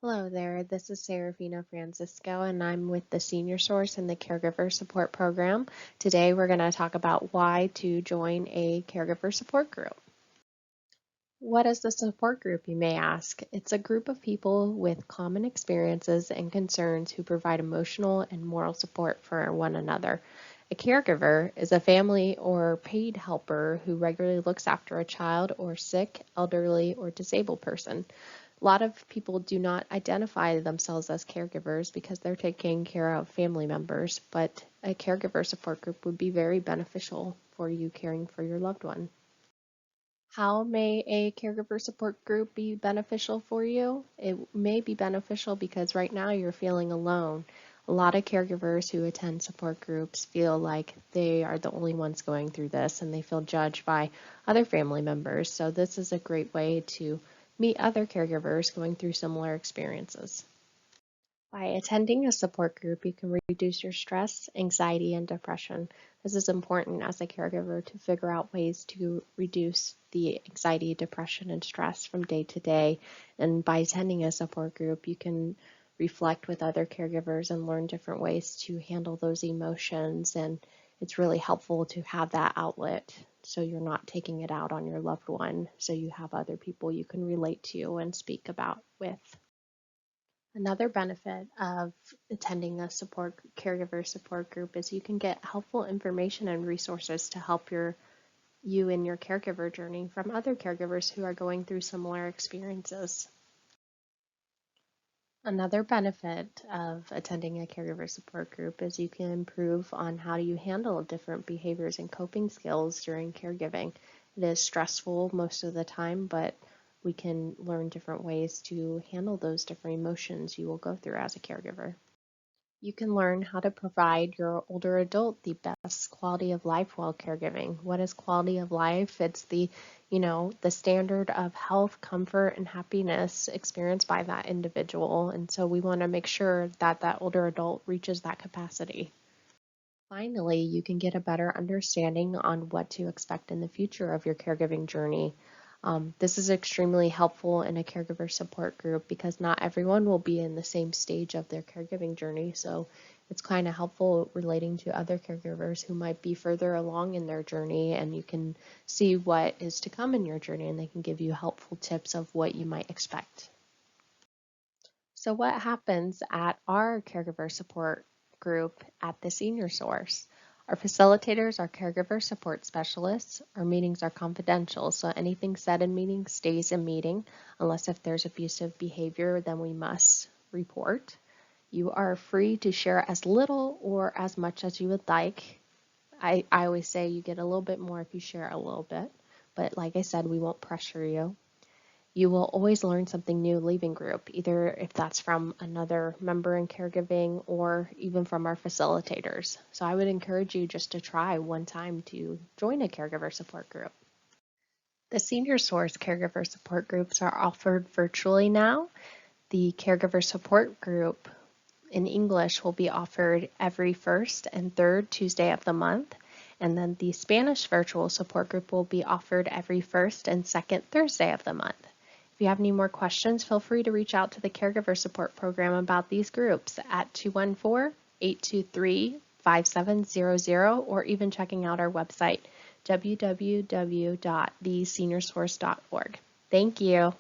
Hello there, this is Seraphina Francisco, and I'm with the Senior Source in the Caregiver Support Program. Today we're going to talk about why to join a caregiver support group. What is the support group, you may ask? It's a group of people with common experiences and concerns who provide emotional and moral support for one another. A caregiver is a family or paid helper who regularly looks after a child or sick, elderly, or disabled person. A lot of people do not identify themselves as caregivers because they're taking care of family members, but a caregiver support group would be very beneficial for you caring for your loved one. How may a caregiver support group be beneficial for you? It may be beneficial because right now you're feeling alone. A lot of caregivers who attend support groups feel like they are the only ones going through this and they feel judged by other family members. So this is a great way to meet other caregivers going through similar experiences. By attending a support group, you can reduce your stress, anxiety, and depression. This is important as a caregiver to figure out ways to reduce the anxiety, depression, and stress from day to day. And by attending a support group, you can reflect with other caregivers and learn different ways to handle those emotions. And it's really helpful to have that outlet so you're not taking it out on your loved one, so you have other people you can relate to and speak about with. Another benefit of attending a caregiver support group is you can get helpful information and resources to help you in your caregiver journey from other caregivers who are going through similar experiences. Another benefit of attending a caregiver support group is you can improve on how you handle different behaviors and coping skills during caregiving. It is stressful most of the time, but we can learn different ways to handle those different emotions you will go through as a caregiver. You can learn how to provide your older adult the best quality of life while caregiving. What is quality of life? It's the standard of health, comfort, and happiness experienced by that individual. And so we want to make sure that that older adult reaches that capacity. Finally, you can get a better understanding on what to expect in the future of your caregiving journey. This is extremely helpful in a caregiver support group because not everyone will be in the same stage of their caregiving journey. So it's kind of helpful relating to other caregivers who might be further along in their journey, and you can see what is to come in your journey and they can give you helpful tips of what you might expect. So what happens at our caregiver support group at the Senior Source? Our facilitators are caregiver support specialists. Our meetings are confidential, so anything said in meetings stays in meeting, unless if there's abusive behavior, then we must report. You are free to share as little or as much as you would like. I always say you get a little bit more if you share a little bit, but like I said, we won't pressure you. You will always learn something new leaving group, either if that's from another member in caregiving or even from our facilitators. So I would encourage you just to try one time to join a caregiver support group. The Senior Source caregiver support groups are offered virtually now. The caregiver support group in English will be offered every first and third Tuesday of the month. And then the Spanish virtual support group will be offered every first and second Thursday of the month. If you have any more questions, feel free to reach out to the Caregiver Support Program about these groups at 214-823-5700 or even checking out our website, www.theseniorsource.org. Thank you.